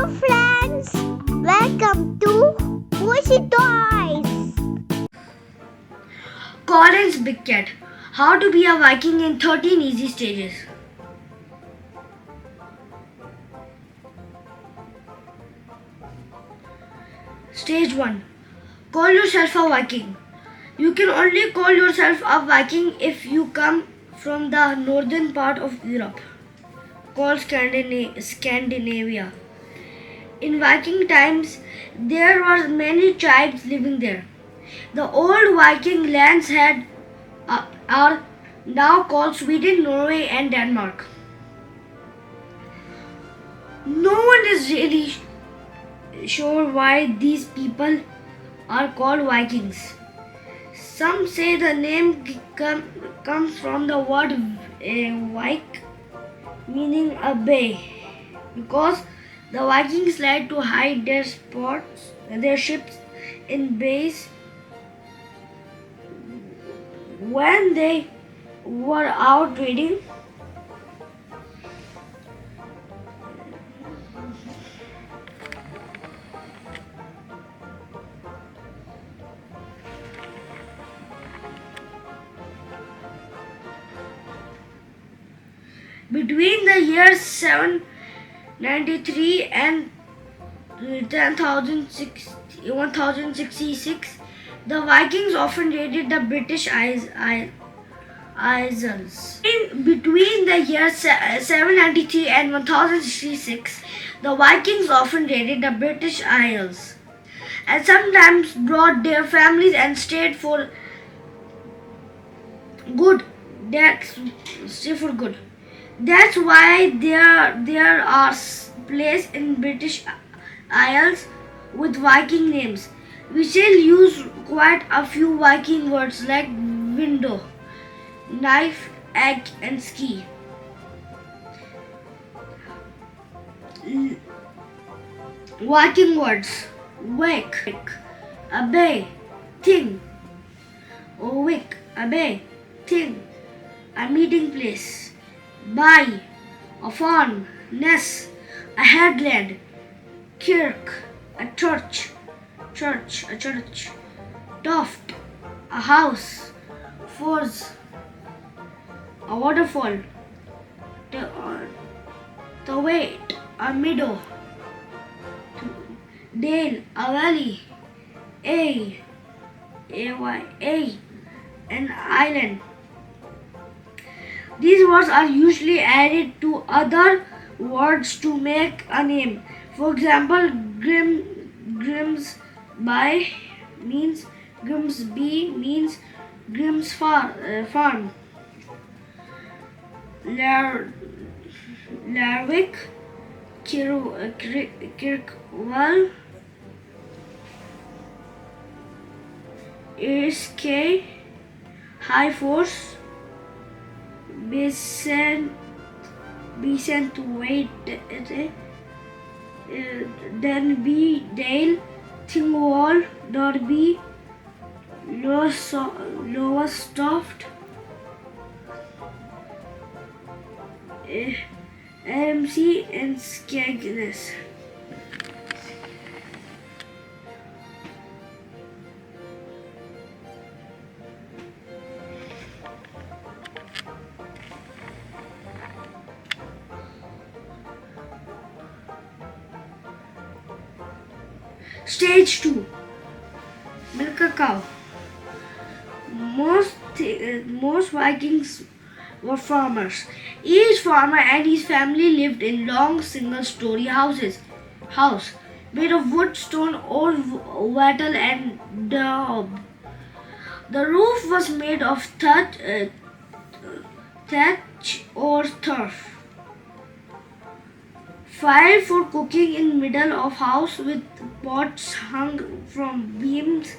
friends, welcome to Muzi Toys. Colin's Big Cat. How to be a Viking in 13 easy stages. Stage 1. Call yourself a Viking. You can only call yourself a Viking if you come from the northern part of Europe, called Scandinavia. In Viking times, there were many tribes living there. The old Viking lands are now called Sweden, Norway, and Denmark. No one is really sure why these people are called Vikings. Some say the name comes from the word Vik, meaning a bay, because the Vikings liked to hide their ships in bays when they were out trading. Between the years 793 and 1066, the Vikings often raided the British Isles. Between the years 793 and 1066, the Vikings often raided the British Isles and sometimes brought their families and stayed for good. That's why there are places in British Isles with Viking names. We still use quite a few Viking words like window, knife, egg, and ski. Viking words: wake, a bay, thing. Wick, a bay, thing, a meeting place. By, a farm, nest, a headland, kirk, a church, a church, toft, a house, forge, a waterfall, the wait, a meadow, dale, a valley, a, an island. These words are usually added to other words to make a name. For example, Grimsby means Grim's farm. Larwick, Kirkwall, Erskine, High Force, Besant Wait, Denby, Dale, Thingwall, Derby, Lowestoft, RMC, and Skegness. Stage 2. Milk a cow. Most Vikings were farmers. Each farmer and his family lived in long single-story houses made of wood, stone, or wattle and daub. The roof was made of thatch or turf. Fire for cooking in middle of house with pots hung from beams.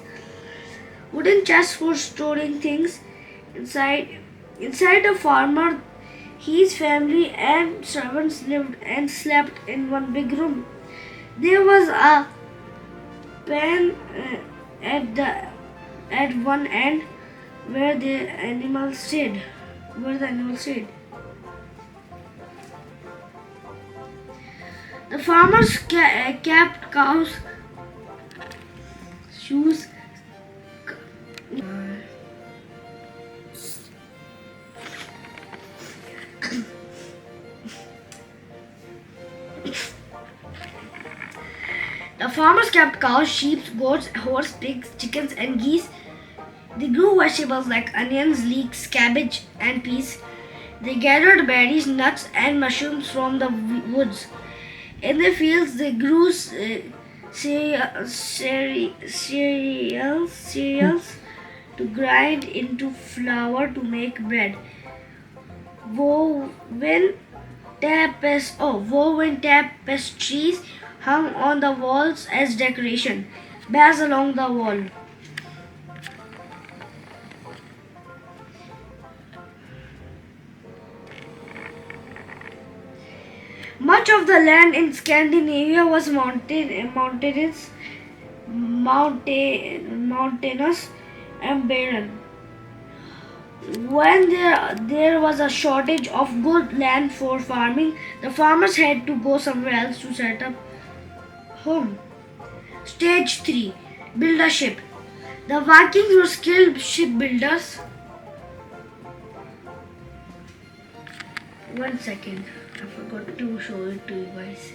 Wooden chests for storing things inside. Inside the farmer, his family and servants lived and slept in one big room. There was a pen at one end where the animals stayed. The farmers kept cows, shoes. The farmers kept cows, sheep, goats, horse, pigs, chickens, and geese. They grew vegetables like onions, leeks, cabbage, and peas. They gathered berries, nuts, and mushrooms from the woods. In the fields, they grew cereals to grind into flour to make bread. Woven tapestries hung on the walls as decoration. Bells along the wall. Much of the land in Scandinavia was mountainous and barren. When there was a shortage of good land for farming, the farmers had to go somewhere else to set up home. Stage 3. Build a ship. The Vikings were skilled shipbuilders. One second, I forgot to show it to you guys.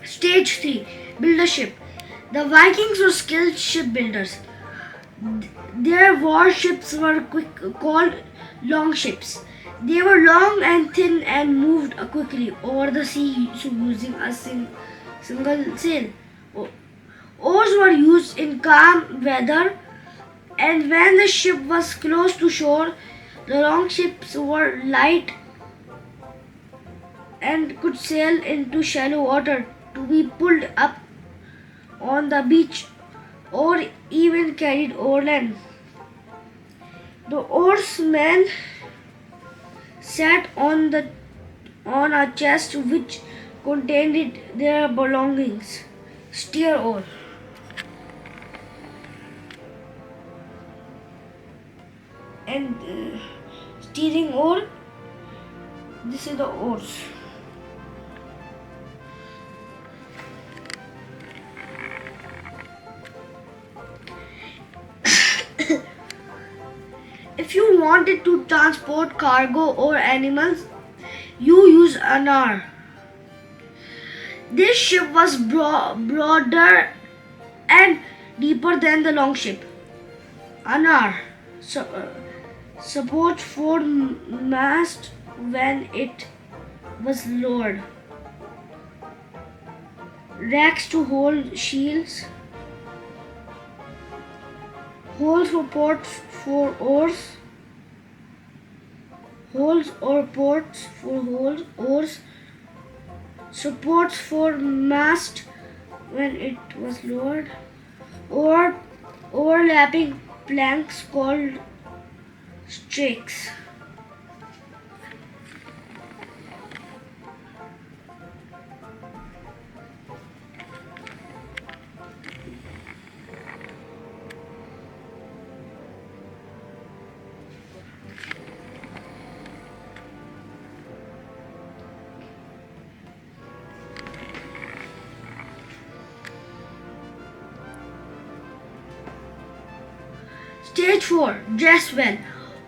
Stage 3. Build a ship. The Vikings were skilled shipbuilders. Their warships were called longships. They were long and thin and moved quickly over the sea using a single sail. Oars were used in calm weather, and when the ship was close to shore, the longships were light and could sail into shallow water to be pulled up on the beach or even carried overland. The oarsmen sat on a chest which contained their belongings. Steer oar. And steering oar. This is the oars. If you wanted to transport cargo or animals, you use a nar. This ship was broader and deeper than the longship. A nar supports foremast when it was lowered. Racks to hold shields. Holes for ports for oars. Holes or ports for oars. Supports for mast when it was lowered. Or overlapping planks called strakes. Stage 4. Dress well.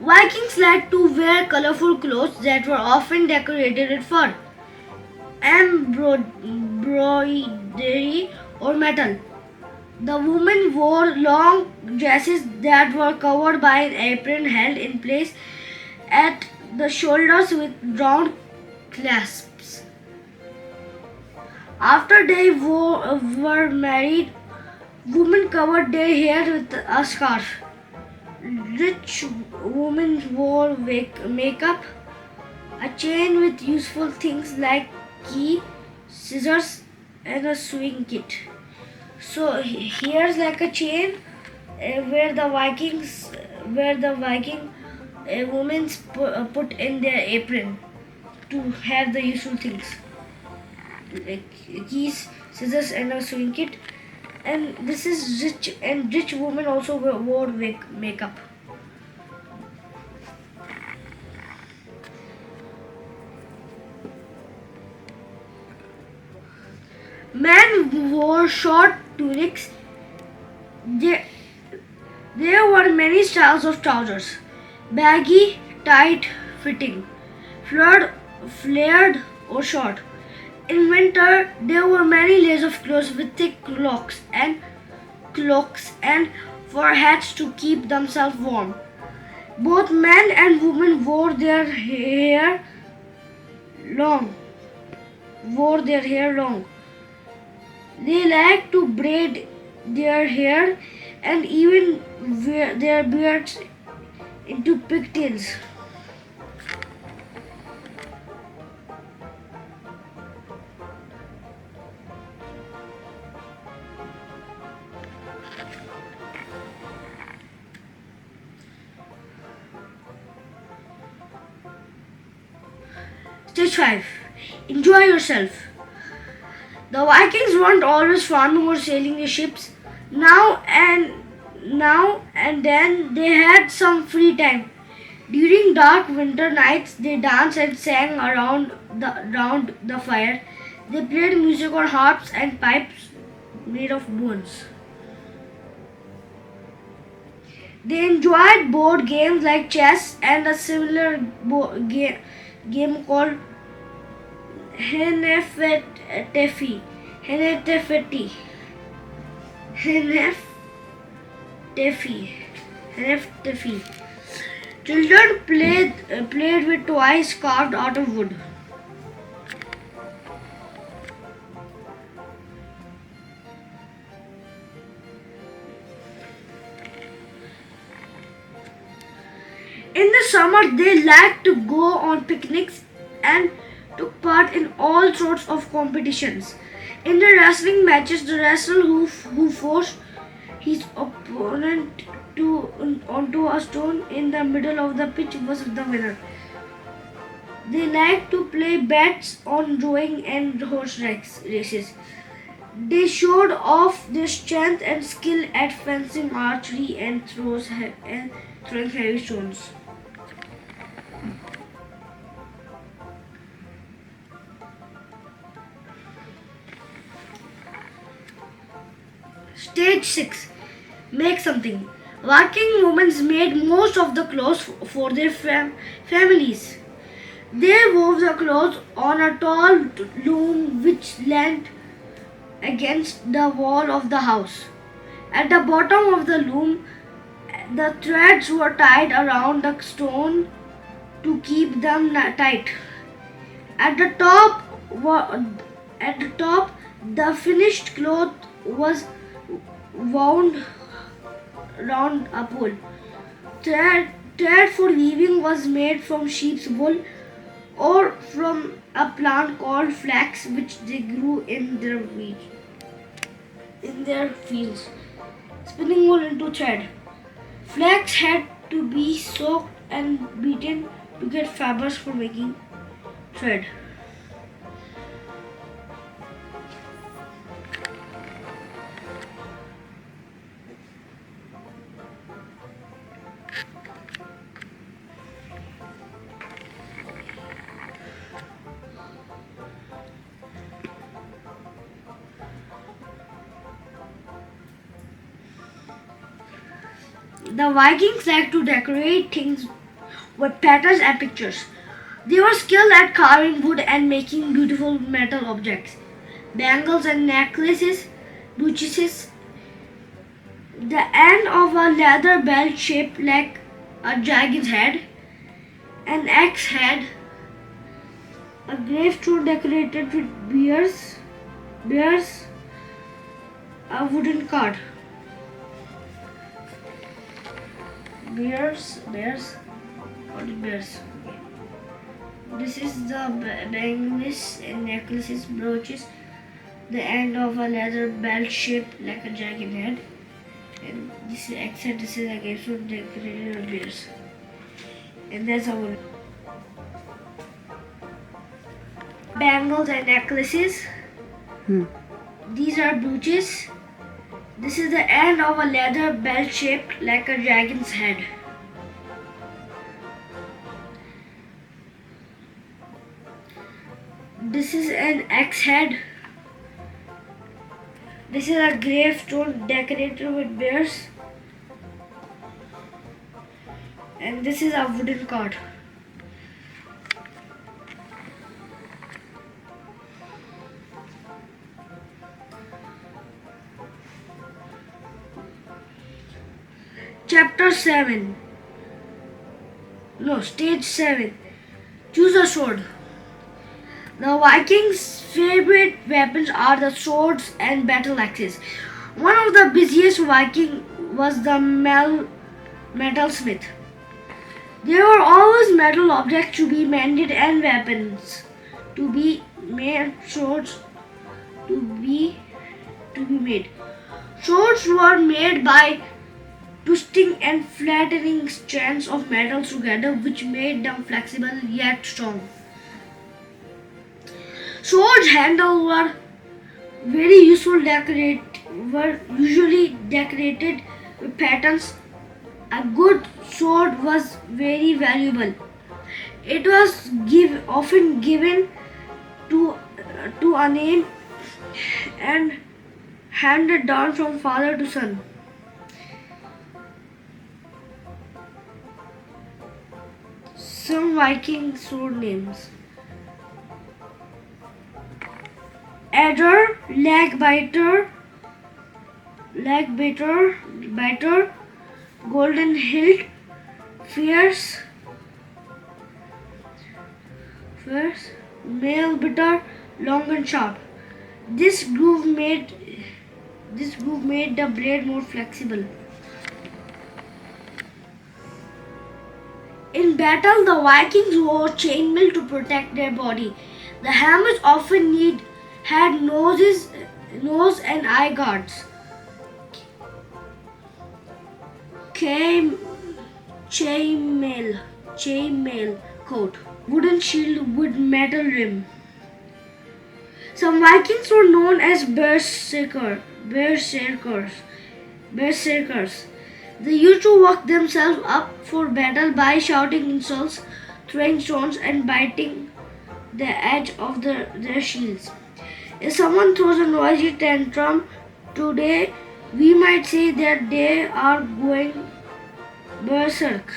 Vikings liked to wear colorful clothes that were often decorated with fur, embroidery, or metal. The women wore long dresses that were covered by an apron held in place at the shoulders with round clasps. After they were married, women covered their hair with a scarf. Rich women wore makeup, a chain with useful things like key, scissors, and a sewing kit. So here's like a chain where the Viking women put in their apron to have the useful things like keys, scissors, and a sewing kit. And this is rich, and rich women also wore makeup. Men wore short tunics. There were many styles of trousers: baggy, tight fitting, flared or short. In winter, there were many layers of clothes with thick cloaks and fur hats to keep themselves warm. Both men and women long. Wore their hair long. They liked to braid their hair and even wear their beards into pigtails. Stage 5. Enjoy yourself. The Vikings weren't always farming or sailing their ships. Now and then they had some free time. During dark winter nights, they danced and sang around the fire. They played music on harps and pipes made of bones. They enjoyed board games like chess and a similar game called Heneftefi. Heneftefi. Heneftefi. Heneftefi. Children played with toys carved out of wood. In the summer, they liked to go on picnics and took part in all sorts of competitions. In the wrestling matches, the wrestler who forced his opponent onto a stone in the middle of the pitch was the winner. They liked to play bets on rowing and horse races. They showed off their strength and skill at fencing, archery, and throwing heavy stones. Stage 6. Make something. Working women made most of the clothes for their families. They wove the clothes on a tall loom which leaned against the wall of the house. At the bottom of the loom, the threads were tied around the stone to keep them tight. At the top, the finished cloth was wound round a pole. Thread for weaving was made from sheep's wool or from a plant called flax, which they grew in their fields. Spinning wool into thread. Flax had to be soaked and beaten to get fibers for making thread. The Vikings liked to decorate things with patterns and pictures. They were skilled at carving wood and making beautiful metal objects. Bangles and necklaces, brooches, the end of a leather belt shaped like a dragon's head, an axe head, a gravestone decorated with bears, a wooden cart. Bears. What is bears? This is the bangles and necklaces, brooches, the end of a leather belt shaped like a dragon head, and this is except this is a gravestone decorated with bears. And that's our bangles and necklaces. These are brooches. This is the end of a leather belt shaped like a dragon's head. This is an axe head. This is a gravestone decorated with bears. And this is a wooden cart. Chapter 7. No, Stage 7. Choose a sword. The Vikings' favorite weapons are the swords and battle axes. One of the busiest Viking was the metalsmith. There were always metal objects to be mended and weapons to be made. Swords to be made. Swords were made by twisting and flattening strands of metals together, which made them flexible yet strong. Swords handles were very useful. Were usually decorated with patterns. A good sword was very valuable. It was often given to a name and handed down from father to son. Some Viking sword names: Adder, biter, golden hilt, fierce, nail bitter, long and sharp. This groove made the blade more flexible. In battle, the Vikings wore chainmail to protect their body. The helmets often had nose and eye guards. Chainmail coat, wooden shield with metal rim. Some Vikings were known as berserkers. They used to work themselves up for battle by shouting insults, throwing stones, and biting the edge of their shields. If someone throws a noisy tantrum today, we might say that they are going berserk.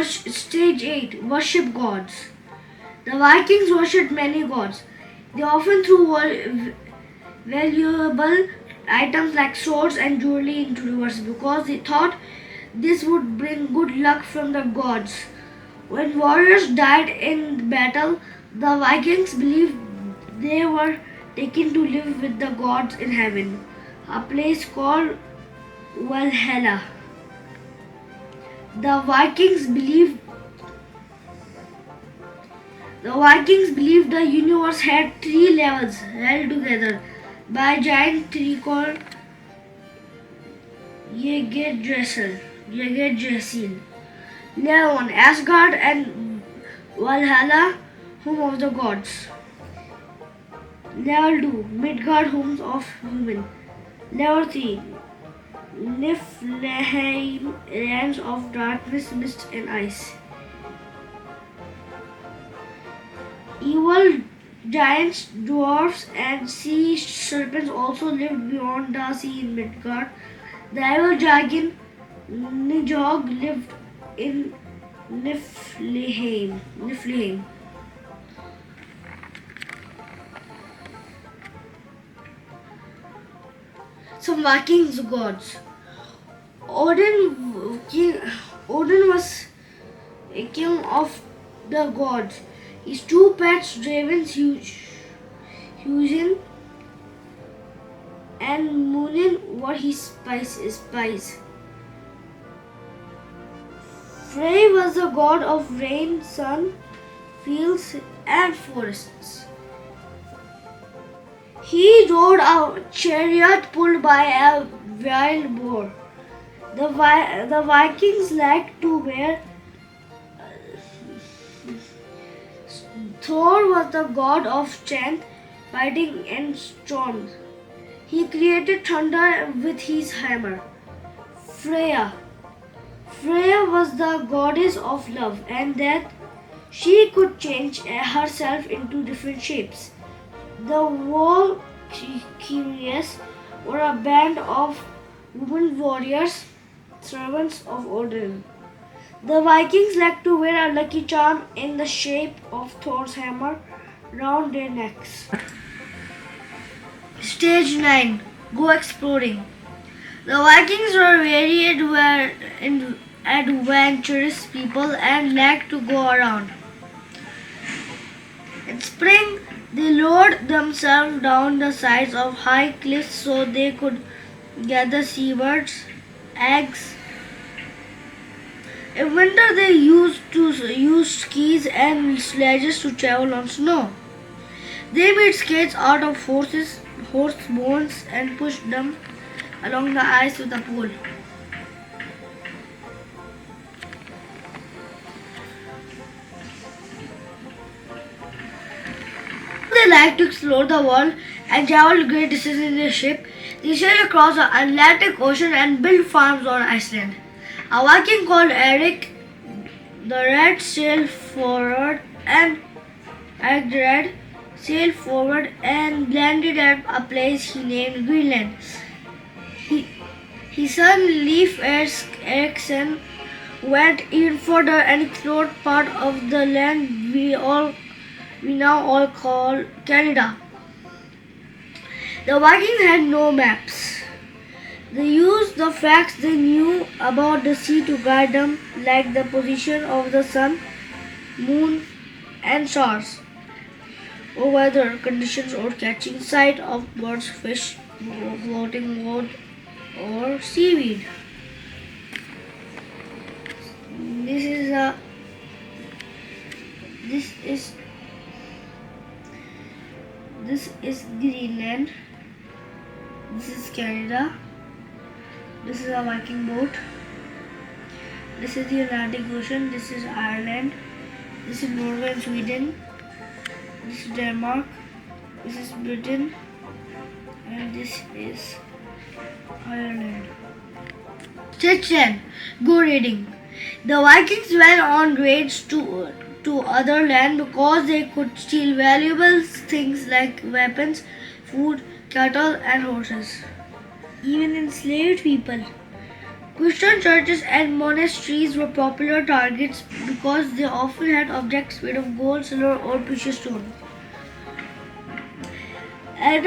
Stage 8. Worship gods. The Vikings worshipped many gods. They often threw valuable items like swords and jewelry into rivers because they thought this would bring good luck from the gods. When warriors died in battle, the Vikings believed they were taken to live with the gods in heaven, a place called Valhalla. The Vikings believed the universe had 3 levels held together by a giant tree called Yggdrasil. Level 1. Asgard and Valhalla, home of the gods. Level 2. Midgard, homes of human. Level 3. Niflheim, lands of darkness, mist and ice. Evil giants, dwarfs and sea serpents also lived beyond the sea in Midgard. The evil dragon Nidhogg lived in Niflheim. Some Vikings gods. Odin was a king of the gods. His 2 pets, ravens Hugin and Munin, were his spies. Frey was the god of rain, sun, fields and forests. He rode a chariot pulled by a wild boar. The Vikings liked to wear. Thor was the god of strength. fighting in storms. He created thunder with his hammer. Freya. Freya was the goddess of love and death. She could change herself into different shapes. The Valkyries were a band of women warriors, servants of Odin. The Vikings liked to wear a lucky charm in the shape of Thor's hammer round their necks. Stage 9. Go exploring. The Vikings were very adventurous people and liked to go around. In spring, they lowered themselves down the sides of high cliffs so they could gather seabirds, eggs. In winter, they used skis and sledges to travel on snow. They made skates out of horse bones and pushed them along the ice with a pole. They liked to explore the world and travel great distances in their ship. They sailed across the Atlantic Ocean and built farms on Iceland. A Viking called Eric the Red sailed forward and landed at a place he named Greenland. His son Leif Erikson went even further and explored part of the land we now all call Canada. The Vikings had no maps. They used the facts they knew about the sea to guide them, like the position of the sun, moon, and stars, or weather conditions, or catching sight of birds, fish, floating wood, or seaweed. This is Greenland. This is Canada. This is a Viking boat. This is the Atlantic Ocean. This is Ireland. This is Norway and Sweden. This is Denmark. This is Britain. And this is Ireland. Stage 10. Go raiding. The Vikings went on raids to other land because they could steal valuable things like weapons, food, cattle, and horses. Even enslaved people. Christian churches and monasteries were popular targets because they often had objects made of gold, silver, or precious stones. At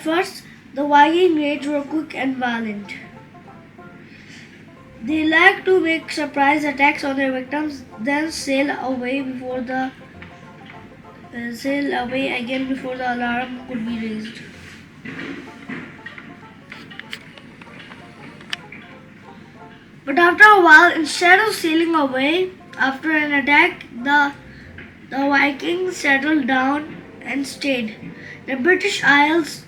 first, the Viking raids were quick and violent. They liked to make surprise attacks on their victims, then sail away again before the alarm could be raised. But after a while, instead of sailing away after an attack, the Vikings settled down and stayed. The British Isles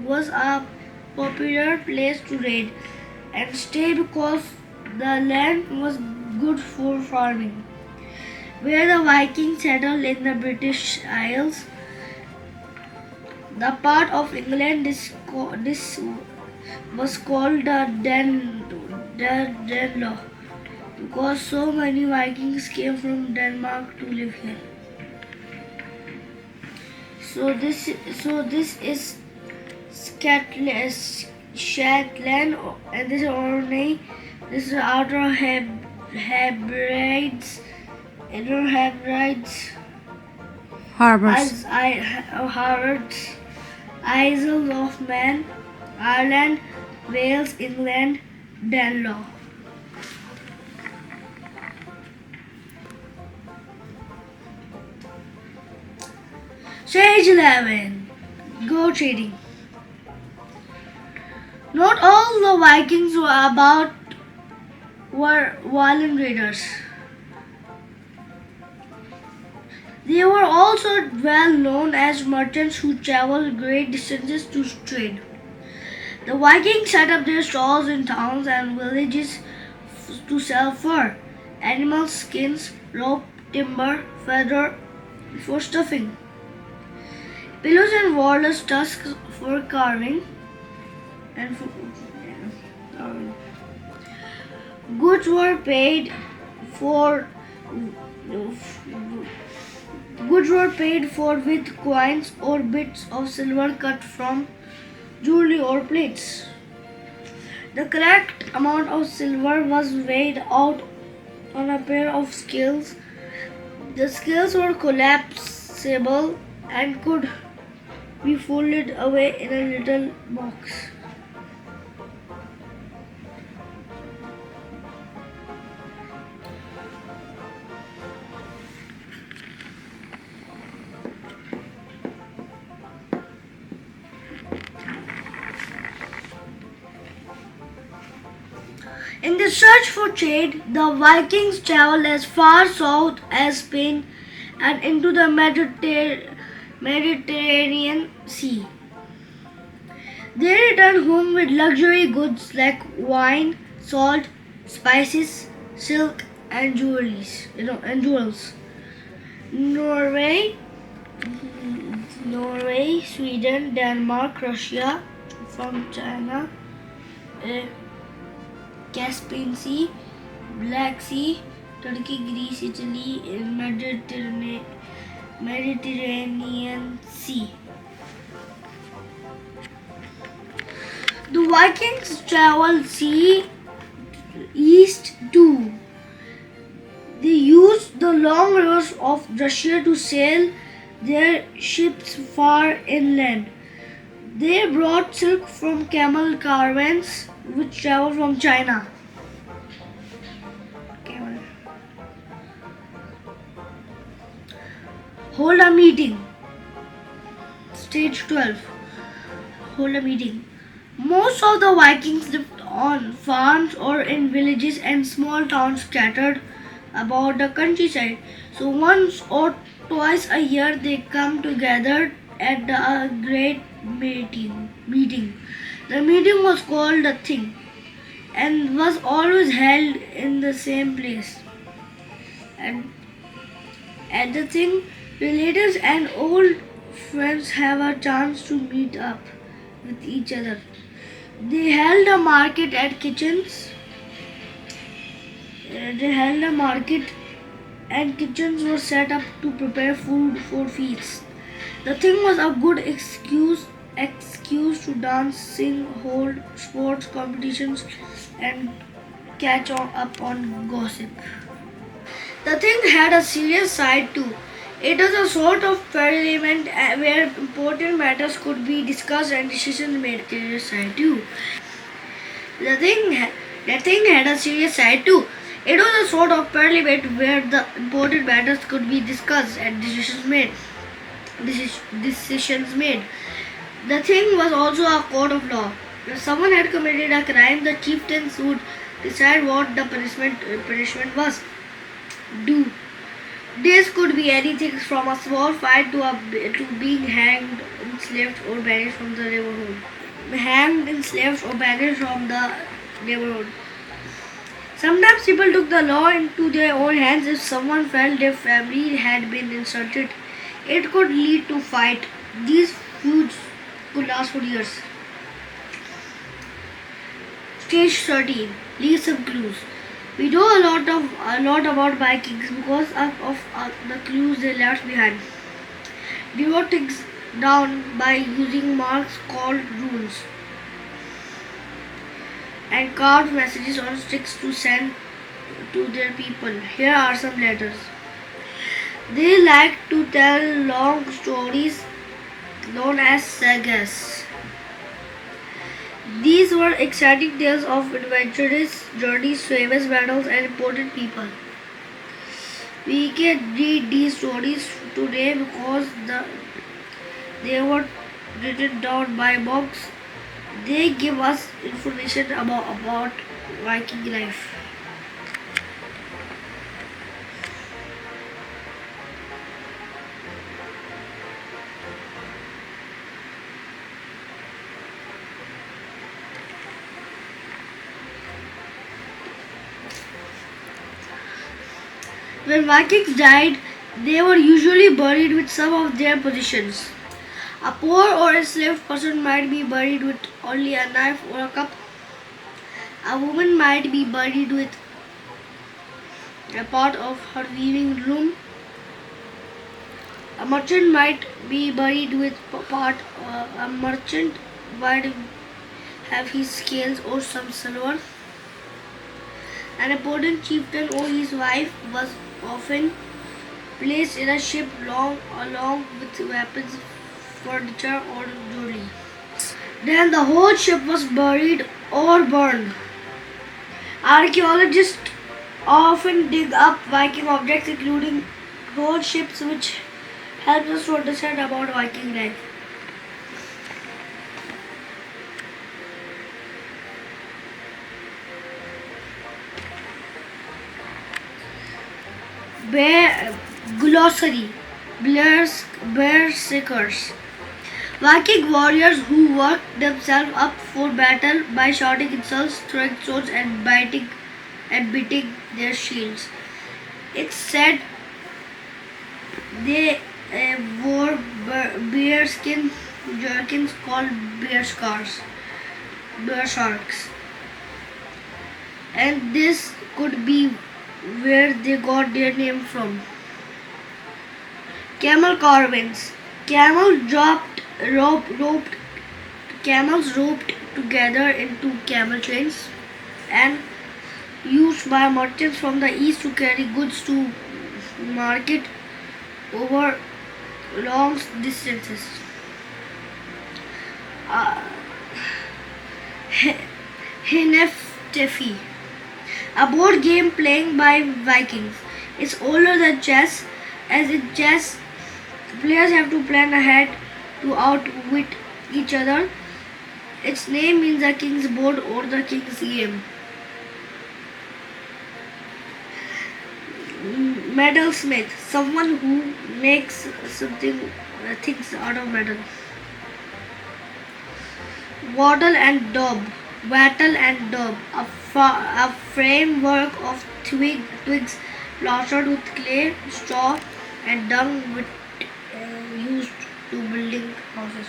was a popular place to raid and stay because the land was good for farming. Where the Vikings settled in the British Isles, the part of England this was called the Danelaw because so many Vikings came from Denmark to live here. So this is Shetland, and this is Orkney. This is Outer Hebrides, Inner Hebrides, Harbors. Harvards, Isles of Man, Ireland, Wales, England, Danelaw. Stage 11. Go trading. Not all the Vikings were violent raiders. They were also well known as merchants who traveled great distances to trade. The Vikings set up their stalls in towns and villages to sell fur, animal skins, rope, timber, feather for stuffing, pillows and walrus tusks for carving, and carving. Goods were paid for with coins or bits of silver cut from jewelry or plates. The correct amount of silver was weighed out on a pair of scales. The scales were collapsible and could be folded away in a little box. In the search for trade, the Vikings traveled as far south as Spain and into the Mediterranean Sea. They returned home with luxury goods like wine, salt, spices, silk, and jewels. Norway, Sweden, Denmark, Russia, from China, Caspian Sea, Black Sea, Turkey, Greece, Italy, Mediterranean Sea. The Vikings traveled east too. They used the long rivers of Russia to sail their ships far inland. They brought silk from camel caravans which traveled from China. Hold a meeting. Stage 12. Hold a meeting. Most of the Vikings lived on farms or in villages and small towns scattered about the countryside. So once or twice a year they come together at a great meeting. The meeting was called a thing and was always held in the same place. And at the thing, relatives and old friends have a chance to meet up with each other. They held a market and kitchens were set up to prepare food for feasts. The thing was a good excuse to dance, sing, hold sports competitions, and catch up on gossip. The thing had a serious side too. It was a sort of parliament where important matters could be discussed and decisions made. Serious side too. The thing had a serious side too. It was a sort of parliament where the important matters could be discussed and decisions made. The thing was also a court of law. If someone had committed a crime, the chieftains would decide what the punishment was. This could be anything from a small fine to being hanged, enslaved, or banished from the neighborhood. Sometimes people took the law into their own hands if someone felt their family had been insulted. It could lead to fight. These feuds could last for years. Stage 13. Leave some clues. We know a lot about Vikings because of the clues they left behind. They wrote things down by using marks called runes and carved messages on sticks to send to their people. Here are some letters. They liked to tell long stories known as sagas. These were exciting tales of adventurous journeys, famous battles, and important people. We can read these stories today because they were written down by monks. They give us information about Viking life. When Vikings died, they were usually buried with some of their possessions. A poor or enslaved person might be buried with only a knife or a cup. A woman might be buried with a part of her weaving loom. A merchant might be buried with part. A merchant might have his scales or some silver. An important chieftain or his wife was often placed in a ship along with weapons, furniture, or jewelry. Then the whole ship was buried or burned. Archaeologists often dig up Viking objects, including whole ships, which helps us to understand about Viking life. Glossary. Berserkers. Viking warriors who worked themselves up for battle by shouting insults, throwing swords, and beating their shields. It's said they wore bearskin jerkins called bearsharks, and this could be where they got their name from. Camel carvings. Camels roped together into camel chains and used by merchants from the east to carry goods to market over long distances. Hnefteffi, a board game played by Vikings. It's older than chess, as in chess, players have to plan ahead to outwit each other. Its name means the king's board or the king's game. Metalsmith, someone who makes things out of metal. Wattle and daub, a framework of twigs plastered with clay, straw, and dung used to building houses.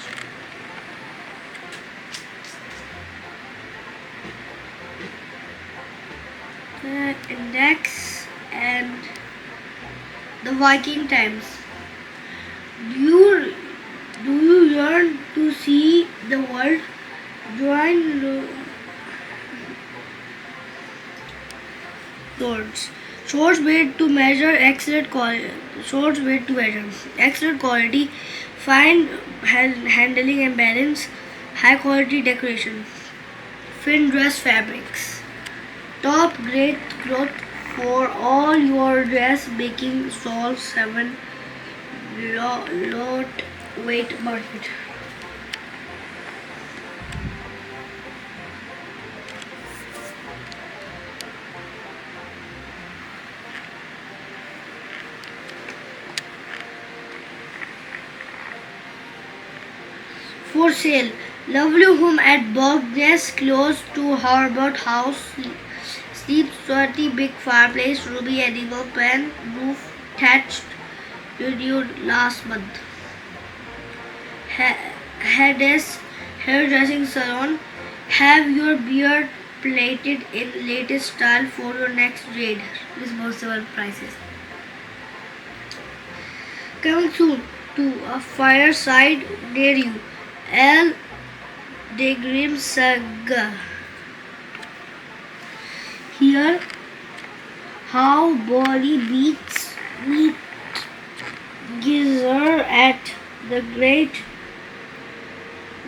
The index and the Viking times. Do you yearn to see the world? Join swords. Swords made to measure excellent quality. Excellent quality, fine handling and balance, high quality decoration. Fin dress fabrics. Top grade cloth for all your dress making stalls. 7 lot weight market. For sale, lovely home at Bogness, close to Harbert House. Steep, sweaty, big fireplace, ruby animal pen, roof thatched, renewed last month. Hades hairdressing salon. Have your beard plaited in latest style for your next raid. Responsible prices. Coming soon to a fireside near you. L. de Grim Saga. Here, how Bolly beats meet Gizer at the great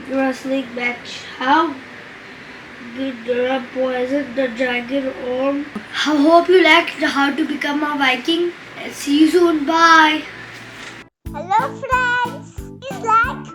wrestling match. How Ghidorah poisoned the dragon orm. I hope you liked how to become a Viking. See you soon. Bye. Hello friends, please like